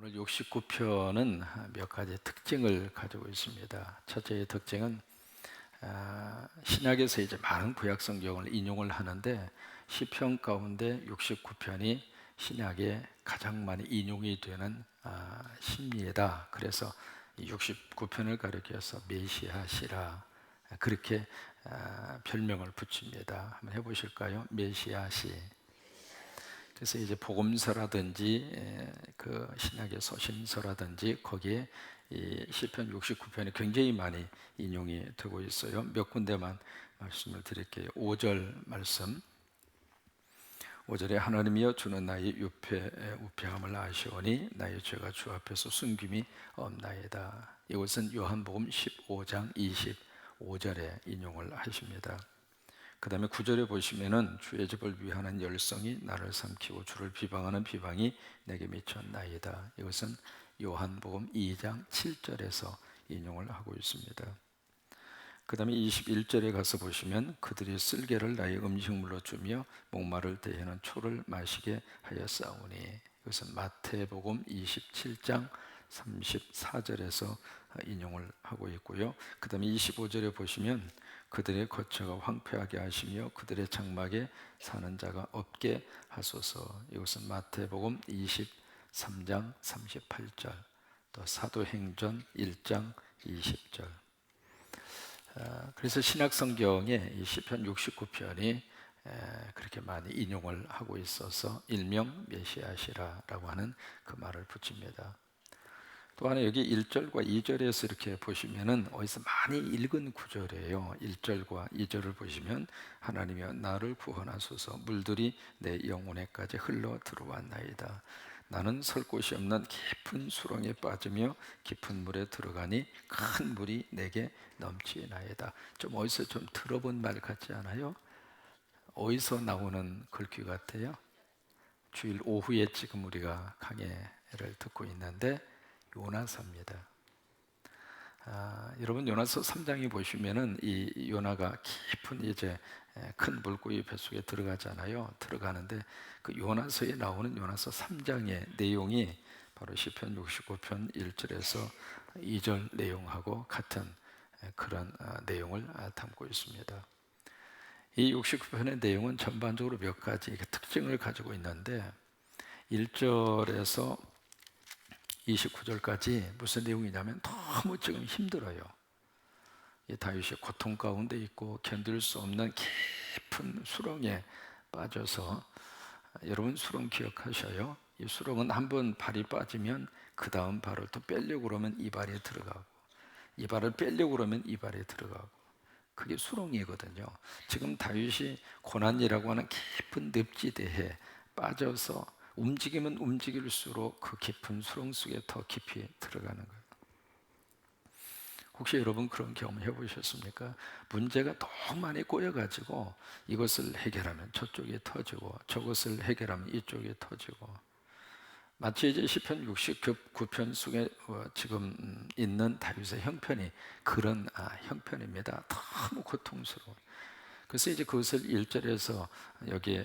오늘 69편은 몇 가지 특징을 가지고 있습니다. 첫째의 특징은 신약에서 이제 많은 구약 성경을 인용을 하는데 시편 가운데 69편이 신약에 가장 많이 인용이 되는 신미이다. 그래서 69편을 가리켜서 메시아시라 그렇게 별명을 붙입니다. 한번 해보실까요? 메시아시. 그래서 이제 복음서라든지 그 신약의 서신서라든지 거기에 이 시편 69편이 굉장히 많이 인용이 되고 있어요. 몇 군데만 말씀을 드릴게요. 5절 말씀. 5절에 하나님이여 주는 나의 우패함을 아시오니 나의 죄가 주 앞에서 숨김이 없나이다. 이것은 요한복음 15장 25절에 인용을 하십니다. 그 다음에 9절에 보시면은 주의 집을 위하는 열성이 나를 삼키고 주를 비방하는 비방이 내게 미쳤나이다. 이것은 요한복음 2장 7절에서 인용을 하고 있습니다. 그 다음에 21절에 가서 보시면 그들이 쓸개를 나의 음식물로 주며 목마를 때에는 초를 마시게 하였사오니 이것은 마태복음 27장 34절에서 인용을 하고 있고요. 그 다음에 25절에 보시면 그들의 거처가 황폐하게 하시며 그들의 장막에 사는 자가 없게 하소서. 이것은 마태복음 23장 38절, 또 사도행전 1장 20절. 그래서 신약 성경에 이 시편 69편이 그렇게 많이 인용을 하고 있어서 일명 메시아시라라고 하는 그 말을 붙입니다. 또 하나 여기 1절과 2절에서 이렇게 보시면은 어디서 많이 읽은 구절이에요. 1절과 2절을 보시면 하나님이여 나를 구원하소서 물들이 내 영혼에까지 흘러 들어왔나이다. 나는 설 곳이 없는 깊은 수렁에 빠지며 깊은 물에 들어가니 큰 물이 내게 넘치나이다. 좀 어디서 좀 들어본 말 같지 않아요? 어디서 나오는 글귀 같아요? 주일 오후에 지금 우리가 강해를 듣고 있는데 요나서입니다. 여러분 요나서 3장에 보시면은 이 요나가 깊은 이제 큰 물고기 뱃속에 들어가잖아요. 들어가는데 그 요나서에 나오는 요나서 3장의 내용이 바로 시편 69편 1절에서 2절 내용하고 같은 그런 내용을 담고 있습니다. 이 69편의 내용은 전반적으로 몇 가지 특징을 가지고 있는데 1절에서 29절까지 무슨 내용이냐면 너무 지금 힘들어요. 이 다윗이 고통 가운데 있고 견딜 수 없는 깊은 수렁에 빠져서 여러분 수렁 기억하셔요? 이 수렁은 한번 발이 빠지면 그 다음 발을 또 빼려고 그러면 이 발에 들어가고 이 발을 빼려고 그러면 이 발에 들어가고 그게 수렁이거든요. 지금 다윗이 고난이라고 하는 깊은 늪지대에 빠져서 움직이면 움직일수록 그 깊은 수렁 속에 더 깊이 들어가는 거예요. 혹시 여러분 그런 경험 해보셨습니까? 문제가 너무 많이 꼬여가지고 이것을 해결하면 저쪽에 터지고 저것을 해결하면 이쪽에 터지고 마치 이제 시편 69편 속에 지금 있는 다윗의 형편이 그런 형편입니다. 너무 고통스러워. 그래서 이제 그것을 1절에서 여기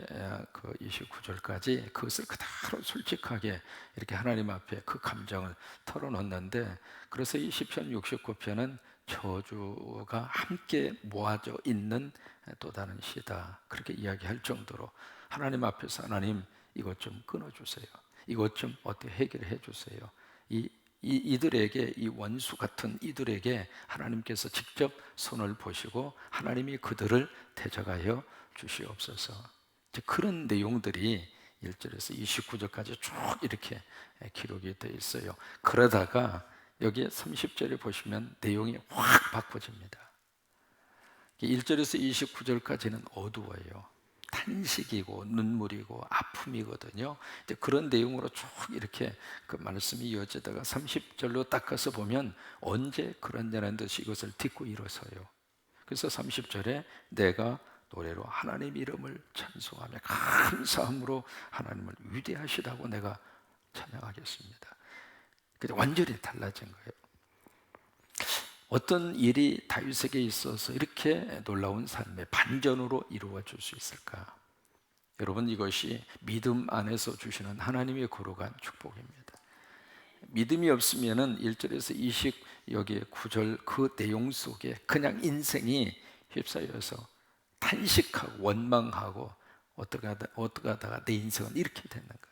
그 29절까지 그것을 그대로 솔직하게 이렇게 하나님 앞에 그 감정을 털어놓는데 그래서 이 시편 69편은 저주가 함께 모아져 있는 또 다른 시다 그렇게 이야기할 정도로 하나님 앞에서 하나님 이것 좀 끊어주세요. 이것 좀 어떻게 해결해 주세요. 이들에게 이 원수 같은 이들에게 하나님께서 직접 손을 보시고 하나님이 그들을 대적하여 주시옵소서. 그런 내용들이 1절에서 29절까지 쭉 이렇게 기록이 되어 있어요. 그러다가 여기 30절에 보시면 내용이 확 바꿔집니다. 1절에서 29절까지는 어두워요. 탄식이고 눈물이고 아픔이거든요. 그런 내용으로 쭉 이렇게 그 말씀이 이어지다가 30절로 딱 가서 보면 언제 그런다는 듯이 이것을 딛고 일어서요. 그래서 30절에 내가 노래로 하나님 이름을 찬송하며 감사함으로 하나님을 위대하시다고 내가 찬양하겠습니다. 완전히 달라진 거예요. 어떤 일이 다윗에게 있어서 이렇게 놀라운 삶의 반전으로 이루어질 수 있을까? 여러분 이것이 믿음 안에서 주시는 하나님의 거룩한 축복입니다. 믿음이 없으면은 1절에서 20 여기에 9절 그 내용 속에 그냥 인생이 휩싸여서 탄식하고 원망하고 어떻게 하다가 내 인생은 이렇게 됐는가?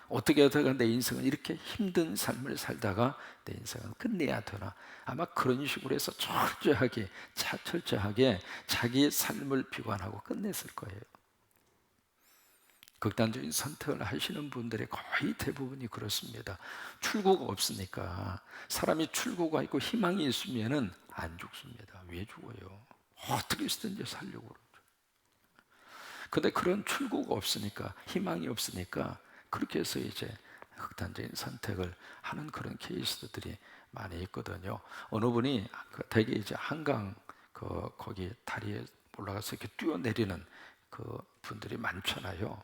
어떻게 하다가 내 인생은 이렇게 힘든 삶을 살다가 내 인생은 끝내야 되나? 아마 그런 식으로 해서 철저하게 자기의 삶을 비관하고 끝냈을 거예요. 극단적인 선택을 하시는 분들의 거의 대부분이 그렇습니다. 출구가 없으니까. 사람이 출구가 있고 희망이 있으면은 안 죽습니다. 왜 죽어요? 어떻게 해서든지 살려고 그러죠. 근데 그런 출구가 없으니까, 희망이 없으니까 그렇게 해서 이제 극단적인 선택을 하는 그런 케이스들이 많이 있거든요. 어느 분이 되게 이제 한강 거기 다리에 올라가서 이렇게 뛰어내리는 그 분들이 많잖아요.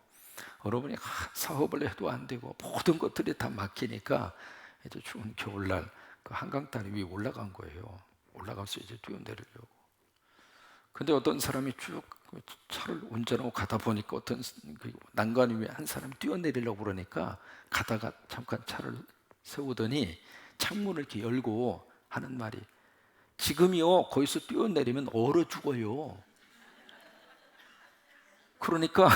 어느 분이 사업을 해도 안 되고 모든 것들이 다 막히니까 이제 추운 겨울날 그 한강 다리 위에 올라간 거예요. 올라가서 이제 뛰어내리려고. 근데 어떤 사람이 쭉 차를 운전하고 가다 보니까 어떤 그 난간 위에 한 사람이 뛰어내리려고 그러니까 가다가 잠깐 차를 세우더니 창문을 이렇게 열고 하는 말이, 지금이요 거기서 뛰어내리면 얼어 죽어요. 그러니까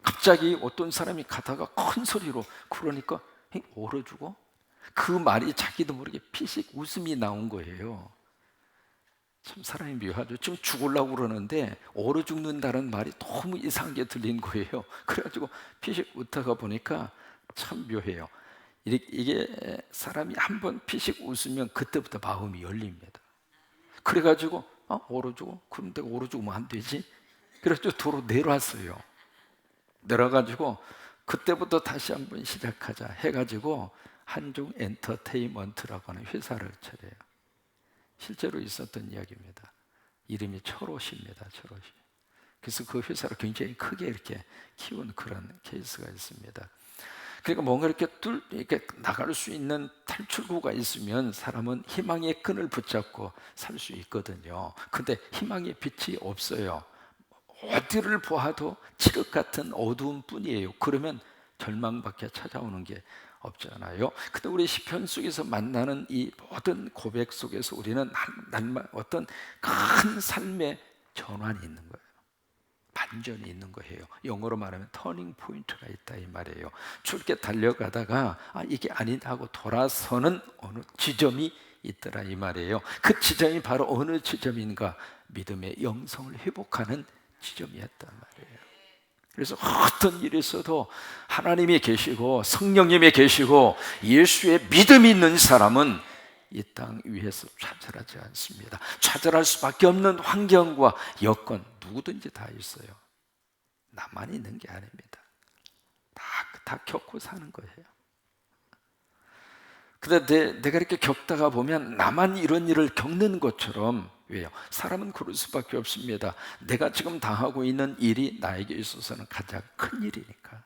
갑자기 어떤 사람이 가다가 큰 소리로 그러니까 얼어 죽어? 그 말이 자기도 모르게 피식 웃음이 나온 거예요. 참 사람이 묘하죠. 지금 죽으려고 그러는데 얼어 죽는다는 말이 너무 이상하게 들린 거예요. 그래가지고 피식 웃다가 보니까 참 묘해요. 이게 사람이 한번 피식 웃으면 그때부터 마음이 열립니다. 그래가지고 얼어 죽어? 그럼 내가 얼어 죽으면 안 되지? 그래서 도로 내려왔어요. 내려가지고 그때부터 다시 한번 시작하자 해가지고 한중 엔터테인먼트라고 하는 회사를 차려요. 실제로 있었던 이야기입니다. 이름이 철옷입니다. 철옷이. 그래서 그 회사를 굉장히 크게 이렇게 키운 그런 케이스가 있습니다. 그러니까 뭔가 이렇게 나갈 수 있는 탈출구가 있으면 사람은 희망의 끈을 붙잡고 살 수 있거든요. 근데 희망의 빛이 없어요. 어디를 보아도 칠흑 같은 어두움 뿐이에요. 그러면 절망밖에 찾아오는 게 없잖아요. 근데 우리 시편 속에서 만나는 이 모든 고백 속에서 우리는 날마다 어떤 큰 삶의 전환이 있는 거예요. 반전이 있는 거예요. 영어로 말하면 터닝 포인트가 있다 이 말이에요. 출게 달려가다가 이게 아니다 하고 돌아서는 어느 지점이 있더라 이 말이에요. 그 지점이 바로 어느 지점인가? 믿음의 영성을 회복하는 지점이었단 말이에요. 그래서 어떤 일이 있어도 하나님이 계시고 성령님이 계시고 예수의 믿음이 있는 사람은 이 땅 위에서 좌절하지 않습니다. 좌절할 수밖에 없는 환경과 여건 누구든지 다 있어요. 나만 있는 게 아닙니다. 다 겪고 사는 거예요. 근데 내가 이렇게 겪다가 보면 나만 이런 일을 겪는 것처럼, 왜요? 사람은 그럴 수밖에 없습니다. 내가 지금 당하고 있는 일이 나에게 있어서는 가장 큰 일이니까.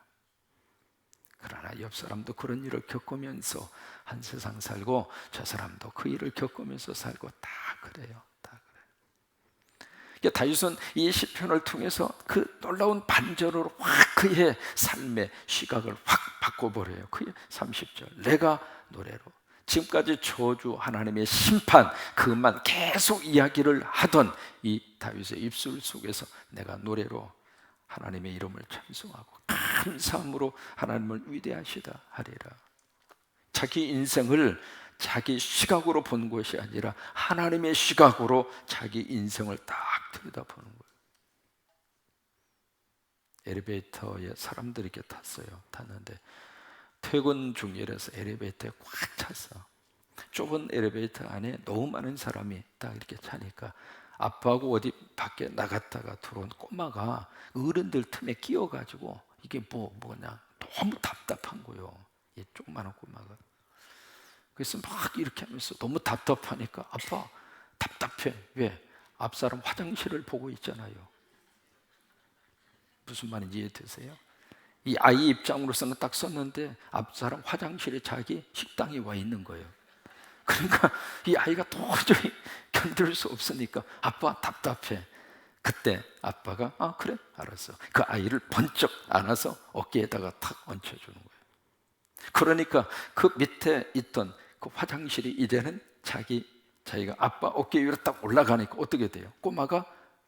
그러나 옆 사람도 그런 일을 겪으면서 한 세상 살고 저 사람도 그 일을 겪으면서 살고 다 그래요. 다 그래요. 그러니까 다윗은 이 시편을 통해서 그 놀라운 반전으로 확 그의 삶의 시각을 확 바꿔버려요. 그의 30절 내가 노래로, 지금까지 저주 하나님의 심판 그것만 계속 이야기를 하던 이 다윗의 입술 속에서 내가 노래로 하나님의 이름을 찬송하고 감사함으로 하나님을 위대하시다 하리라. 자기 인생을 자기 시각으로 본 것이 아니라 하나님의 시각으로 자기 인생을 딱 들여다보는 거예요. 엘리베이터에 사람들이 이렇게 탔는데 퇴근 중이라서 엘리베이터에 꽉 찼어. 좁은 엘리베이터 안에 너무 많은 사람이 딱 이렇게 차니까 아빠하고 어디 밖에 나갔다가 들어온 꼬마가 어른들 틈에 끼어가지고 이게 뭐냐 너무 답답한 거예요. 이 조그마한 꼬마가. 그래서 막 이렇게 하면서 너무 답답하니까 아빠 답답해. 왜? 앞사람 화장실을 보고 있잖아요. 무슨 말인지 이해되세요? 이 아이 입장으로서는 딱 썼는데 앞사람 화장실에 자기 식당이 와 있는 거예요. 그러니까 이 아이가 도저히 견딜 수 없으니까 아빠 답답해. 그때 아빠가 그래 알았어. 그 아이를 번쩍 안아서 어깨에다가 탁 얹혀주는 거예요. 그러니까 그 밑에 있던 그 화장실이 이제는 자기가 아빠 어깨 위로 딱 올라가니까 어떻게 돼요? 꼬마가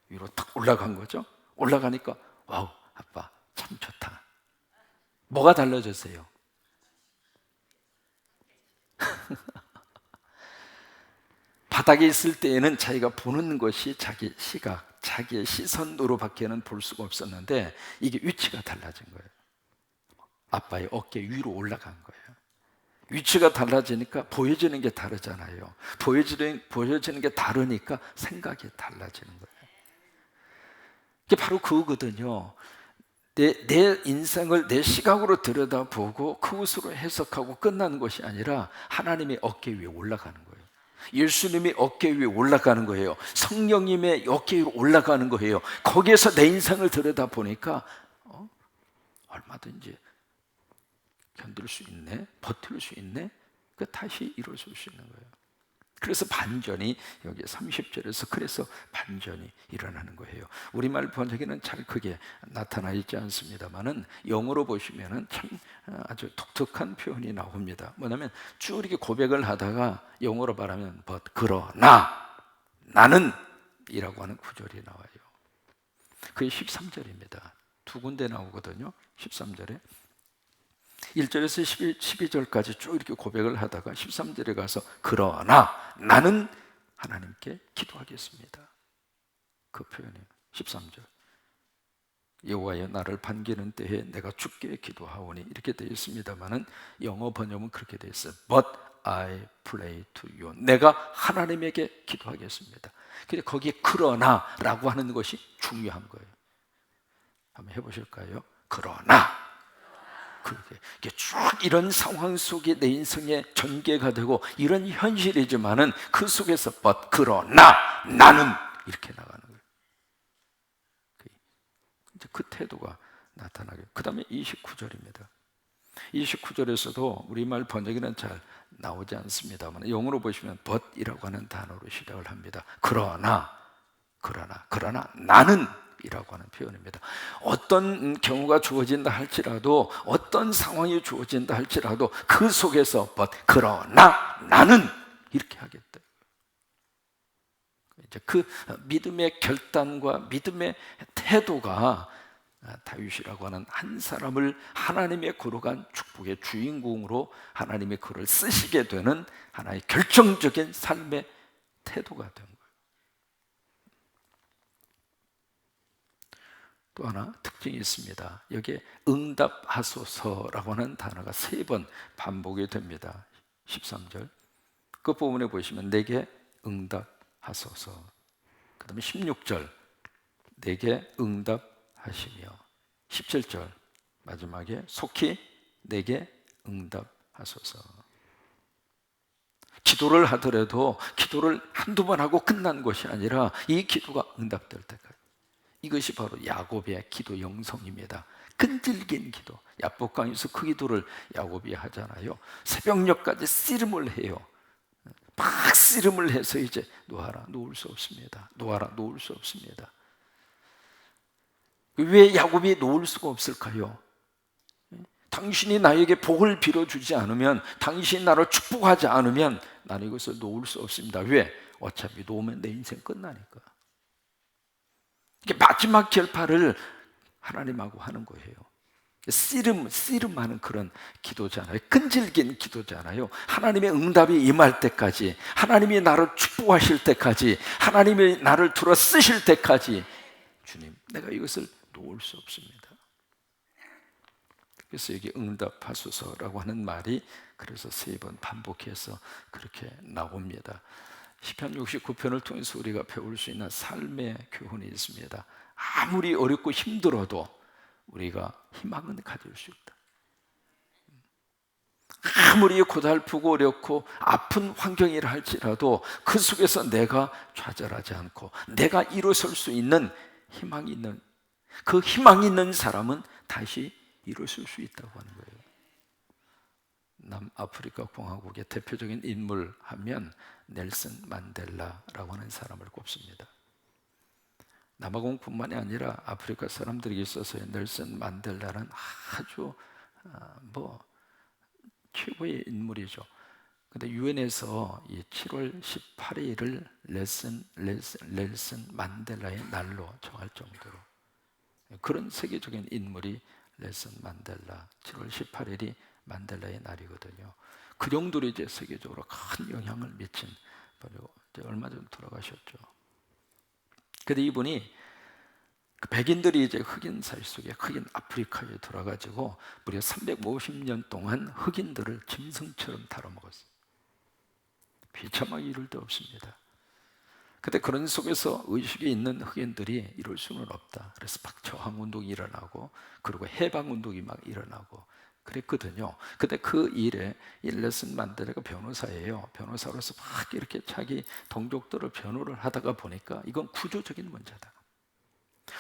위로 딱 올라간 거죠. 올라가니까 와우, 아빠 참 좋다. 뭐가 달라졌어요? 바닥에 있을 때에는 자기가 보는 것이 자기 시각, 자기의 시선으로밖에는 볼 수가 없었는데 이게 위치가 달라진 거예요. 아빠의 어깨 위로 올라간 거예요. 위치가 달라지니까 보여지는 게 다르잖아요. 보여지는 게 다르니까 생각이 달라지는 거예요. 이게 바로 그거거든요. 내 인생을 내 시각으로 들여다보고 그것으로 해석하고 끝나는 것이 아니라 하나님의 어깨 위에 올라가는 거예요. 예수님이 어깨 위에 올라가는 거예요. 성령님의 어깨 위로 올라가는 거예요. 거기에서 내 인생을 들여다보니까 얼마든지 견딜 수 있네, 버틸 수 있네, 그 다시 일어설 수 있는 거예요. 그래서 반전이 여기 30절에서 그래서 반전이 일어나는 거예요. 우리말 번역에는 잘 크게 나타나 있지 않습니다만은 영어로 보시면은 참 아주 독특한 표현이 나옵니다. 뭐냐면 쭉 이렇게 고백을 하다가 영어로 말하면 but 그러나 나는 이라고 하는 구절이 나와요. 그게 13절입니다. 두 군데 나오거든요. 13절에 1절에서 12절까지 쭉 이렇게 고백을 하다가 13절에 가서 그러나 나는 하나님께 기도하겠습니다. 그 표현이에요. 13절. 여호와여 나를 반기는 때에 내가 주께 기도하오니 이렇게 되어 있습니다만은 영어 번역은 그렇게 되어 있어요. But I pray to you. 내가 하나님에게 기도하겠습니다. 근데 거기에 그러나라고 하는 것이 중요한 거예요. 한번 해보실까요? 그러나 이게 쭉 이런 상황 속에 내 인생의 전개가 되고 이런 현실이지만은 그 속에서 그러나 나는 이렇게 나가는 거예요. 이제 그 태도가 나타나게. 그 다음에 29절입니다. 29절에서도 우리말 번역에는 잘 나오지 않습니다만 영어로 보시면 but이라고 하는 단어로 시작을 합니다. 그러나 나는 이라고 하는 표현입니다. 어떤 경우가 주어진다 할지라도 어떤 상황이 주어진다 할지라도 그 속에서 그러나 나는 이렇게 하겠다. 이제 그 믿음의 결단과 믿음의 태도가 다윗이라고 하는 한 사람을 하나님의 거룩한 축복의 주인공으로 하나님의 그를 쓰시게 되는 하나의 결정적인 삶의 태도가 된 거예요. 또 하나 특징이 있습니다. 여기에 응답하소서라고 하는 단어가 3번 반복이 됩니다. 13절 그 부분에 보시면 내게 응답하소서. 그 다음에 16절 내게 응답하시며 17절 마지막에 속히 내게 응답하소서. 기도를 하더라도 기도를 한두 번 하고 끝난 것이 아니라 이 기도가 응답될 때까지. 이것이 바로 야곱의 기도 영성입니다. 끈질긴 기도. 야복강에서 그 기도를 야곱이 하잖아요. 새벽녘까지 씨름을 해요. 막 씨름을 해서 이제 놓아라 놓을 수 없습니다. 놓아라 놓을 수 없습니다. 왜 야곱이 놓을 수가 없을까요? 당신이 나에게 복을 빌어주지 않으면, 당신이 나를 축복하지 않으면 나는 이것을 놓을 수 없습니다. 왜? 어차피 놓으면 내 인생 끝나니까. 이게 마지막 결파를 하나님하고 하는 거예요. 씨름하는 그런 기도잖아요. 끈질긴 기도잖아요. 하나님의 응답이 임할 때까지, 하나님이 나를 축복하실 때까지, 하나님이 나를 들어 쓰실 때까지 주님, 내가 이것을 놓을 수 없습니다. 그래서 여기 응답하소서라고 하는 말이 그래서 3번 반복해서 그렇게 나옵니다. 시편 69편을 통해서 우리가 배울 수 있는 삶의 교훈이 있습니다. 아무리 어렵고 힘들어도 우리가 희망은 가질 수 있다. 아무리 고달프고 어렵고 아픈 환경이라 할지라도 그 속에서 내가 좌절하지 않고 내가 일어설 수 있는 희망이 있는, 그 희망이 있는 사람은 다시 일어설 수 있다고 하는 거예요. 남아프리카 공화국의 대표적인 인물 하면 넬슨 만델라라고 하는 사람을 꼽습니다. 남아공뿐만이 아니라 아프리카 사람들에게 있어서 넬슨 만델라는 아주 최고의 인물이죠. 근데 유엔에서 이 7월 18일을 넬슨 만델라의 날로 정할 정도로 그런 세계적인 인물이 넬슨 만델라, 7월 18일이 만델라의 날이거든요. 그 정도로 이제 세계적으로 큰 영향을 미친, 바로 이제 얼마 전 돌아가셨죠. 근데 이분이 그 백인들이 이제 흑인 사회 속에, 흑인 아프리카에 들어가지고 무려 350년 동안 흑인들을 짐승처럼 다뤄먹었어요. 비참하기 이를 데 없습니다. 근데 그런 속에서 의식이 있는 흑인들이 이럴 수는 없다. 그래서 막 저항운동이 일어나고, 그리고 해방운동이 막 일어나고 그랬거든요. 근데 그 일에 이 넬슨 만델라가 변호사예요. 변호사로서 막 이렇게 자기 동족들을 변호를 하다가 보니까 이건 구조적인 문제다.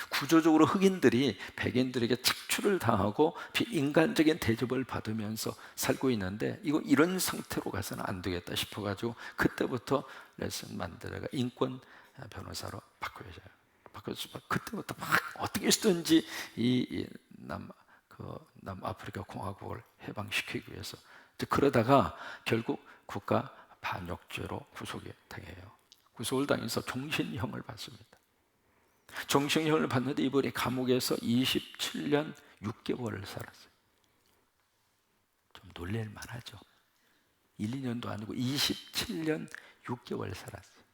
구조적으로 흑인들이 백인들에게 착취를 당하고 비인간적인 대접을 받으면서 살고 있는데 이런 상태로 가서는 안 되겠다 싶어가지고 그때부터 넬슨 만델라가 인권 변호사로 바꿔줘요. 그때부터 막 어떻게 해서든지 이 남아프리카 공화국을 해방시키기 위해서 그러다가 결국 국가 반역죄로 구속이 당해요. 구속을 당해서 종신형을 받습니다. 종신형을 받는데 이분이 감옥에서 27년 6개월을 살았어요. 좀 놀랄 만하죠. 1, 2년도 아니고 27년 6개월 살았어요.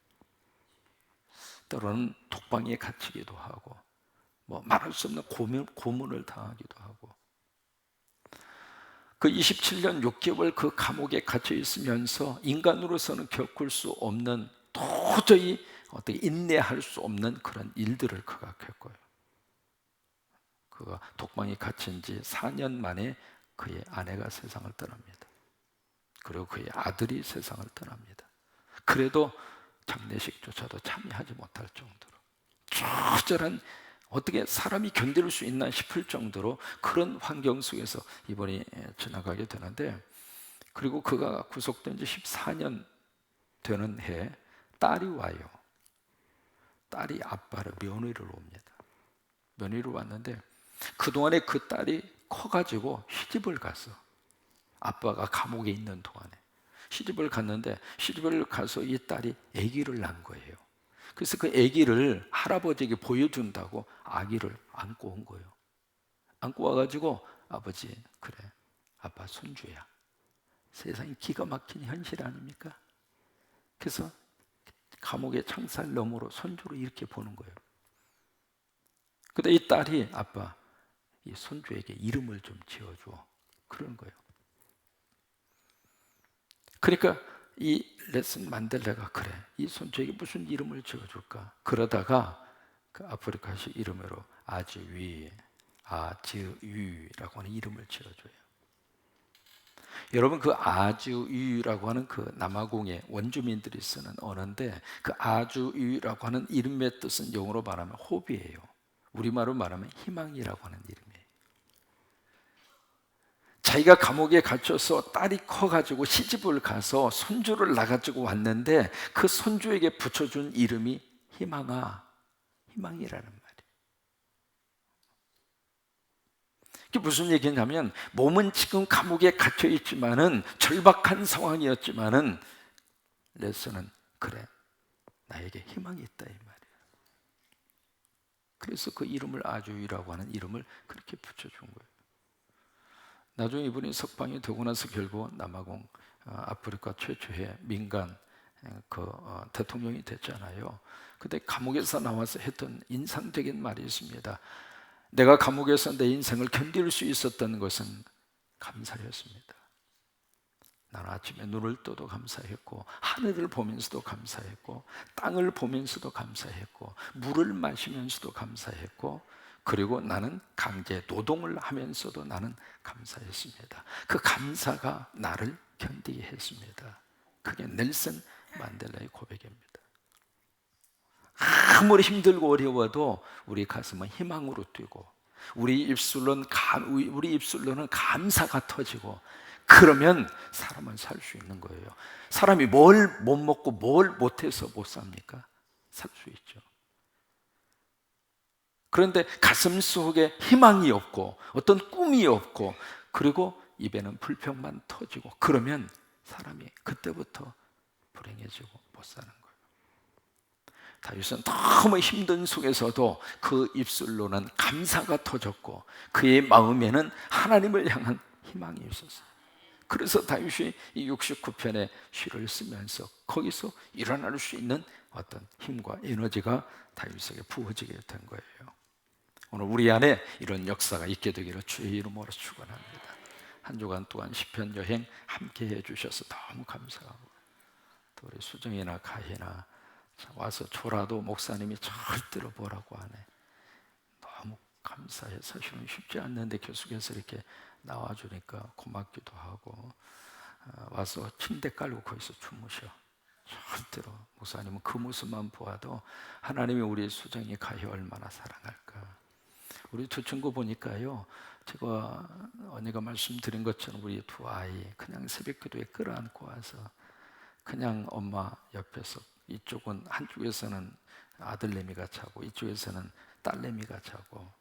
때로는 독방에 갇히기도 하고 뭐 말할 수 없는 고문을 당하기도 하고 그 27년 6개월 그 감옥에 갇혀 있으면서 인간으로서는 겪을 수 없는, 도저히 어떻게 인내할 수 없는 그런 일들을 그가 겪어요. 그가 독방에 갇힌 지 4년 만에 그의 아내가 세상을 떠납니다. 그리고 그의 아들이 세상을 떠납니다. 그래도 장례식조차도 참여하지 못할 정도로 처절한, 어떻게 사람이 견딜 수 있나 싶을 정도로 그런 환경 속에서 이번에 지나가게 되는데, 그리고 그가 구속된 지 14년 되는 해에 딸이 와요. 딸이 아빠를 면회를 옵니다. 면회를 왔는데 그동안에 그 딸이 커가지고 시집을 갔어. 아빠가 감옥에 있는 동안에 시집을 갔는데, 시집을 가서 이 딸이 아기를 낳은 거예요. 그래서 그 아기를 할아버지에게 보여준다고 아기를 안고 온 거예요. 안고 와가지고 아버지, 그래, 아빠 손주야. 세상에 기가 막힌 현실 아닙니까? 그래서 감옥의 창살 너머로 손주를 이렇게 보는 거예요. 근데 이 딸이 아빠, 이 손주에게 이름을 좀 지어줘. 그런 거예요. 그러니까 이 넬슨 만델라가 그래, 이 손주에게 무슨 이름을 지어줄까? 그러다가 그 아프리카식 이름으로 아즈위라고 하는 이름을 지어줘요. 여러분, 그 아즈위라고 하는 그 남아공의 원주민들이 쓰는 언어인데, 그 아즈위라고 하는 이름의 뜻은 영어로 말하면 호비예요. 우리말로 말하면 희망이라고 하는 이름이에요. 자기가 감옥에 갇혀서 딸이 커가지고 시집을 가서 손주를 낳아가지고 왔는데 그 손주에게 붙여준 이름이 희망이라는 말이에요. 이게 무슨 얘기냐면, 몸은 지금 감옥에 갇혀 있지만은, 절박한 상황이었지만은 넬슨은 그래, 나에게 희망이 있다 이 말이에요. 그래서 그 이름을 아주이라고 하는 이름을 그렇게 붙여준 거예요. 나중에 이분이 석방이 되고 나서 결국 남아공 아프리카 최초의 민간 대통령이 됐잖아요. 근데 감옥에서 나와서 했던 인상적인 말이 있습니다. 내가 감옥에서 내 인생을 견딜 수 있었던 것은 감사였습니다. 나는 아침에 눈을 떠도 감사했고, 하늘을 보면서도 감사했고, 땅을 보면서도 감사했고, 물을 마시면서도 감사했고, 그리고 나는 강제 노동을 하면서도 나는 감사했습니다. 그 감사가 나를 견디게 했습니다. 그게 넬슨 만델라의 고백입니다. 아무리 힘들고 어려워도 우리 가슴은 희망으로 뛰고, 우리 입술로는 감사가 터지고, 그러면 사람은 살 수 있는 거예요. 사람이 뭘 못 먹고 뭘 못해서 못 삽니까? 살 수 있죠. 그런데 가슴 속에 희망이 없고 어떤 꿈이 없고, 그리고 입에는 불평만 터지고, 그러면 사람이 그때부터 불행해지고 못 사는 거예요. 다윗은 너무 힘든 속에서도 그 입술로는 감사가 터졌고 그의 마음에는 하나님을 향한 희망이 있었어요. 그래서 다윗이 이 69편의 시를 쓰면서 거기서 일어날 수 있는 어떤 힘과 에너지가 다윗에게 부어지게 된 거예요. 오늘 우리 안에 이런 역사가 있게 되기를 주의 이름으로 축원합니다. 한 주간 동안 시편 여행 함께 해주셔서 너무 감사하고, 또 우리 수정이나 가희나 와서 졸아도 목사님이 절대로 뭐라고 안 해. 너무 감사해. 사실은 쉽지 않는데 계속해서 이렇게 나와주니까 고맙기도 하고, 와서 침대 깔고 거기서 주무셔. 절대로 목사님은 그 모습만 보아도 하나님이 우리 수정이 가희 얼마나 사랑할까. 우리 두 친구 보니까요, 제가 언니가 말씀드린 것처럼 우리 두 아이 그냥 새벽 기도에 끌어안고 와서 그냥 엄마 옆에서, 이쪽은 한쪽에서는 아들내미가 자고 이쪽에서는 딸내미가 자고,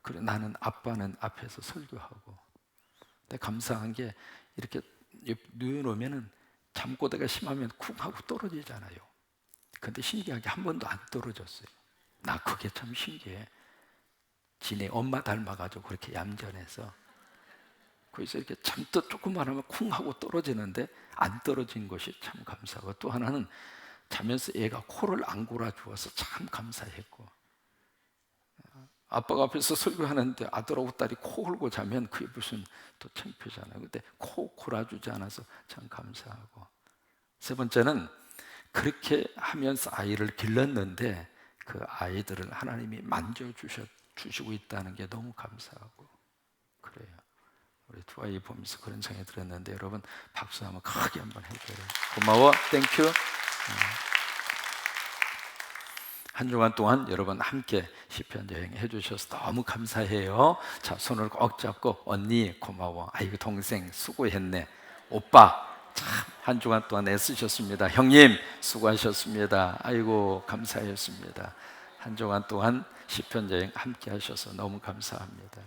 그리고 나는 아빠는 앞에서 설교하고. 근데 감사한 게 이렇게 누워놓으면은 잠꼬대가 심하면 쿵 하고 떨어지잖아요. 근데 신기하게 한 번도 안 떨어졌어요. 나 그게 참 신기해. 지네 엄마 닮아가지고 그렇게 얌전해서 거기서 이렇게 잠도 조금만 하면 쿵 하고 떨어지는데 안 떨어진 것이 참 감사하고, 또 하나는 자면서 애가 코를 안 골아주어서 참 감사했고, 아빠가 앞에서 설교하는데 아들하고 딸이 코 골고 자면 그게 무슨 또 창피잖아요. 근데 코 골아주지 않아서 참 감사하고, 세 번째는 그렇게 하면서 아이를 길렀는데 그 아이들을 하나님이 만져주시고 있다는 게 너무 감사하고 그래요. 우리 두 아이 보면서 그런 생각이 들었는데, 여러분 박수 한번 크게 한번 해줘요. 고마워, 땡큐. 한 주간 동안 여러분 함께 시편 여행 해주셔서 너무 감사해요. 자, 손을 꼭 잡고 언니 고마워, 아이고 동생 수고했네, 오빠 참 한 주간 동안 애쓰셨습니다, 형님 수고하셨습니다, 아이고 감사했습니다. 한 주간 동안 시편 여행 함께 하셔서 너무 감사합니다.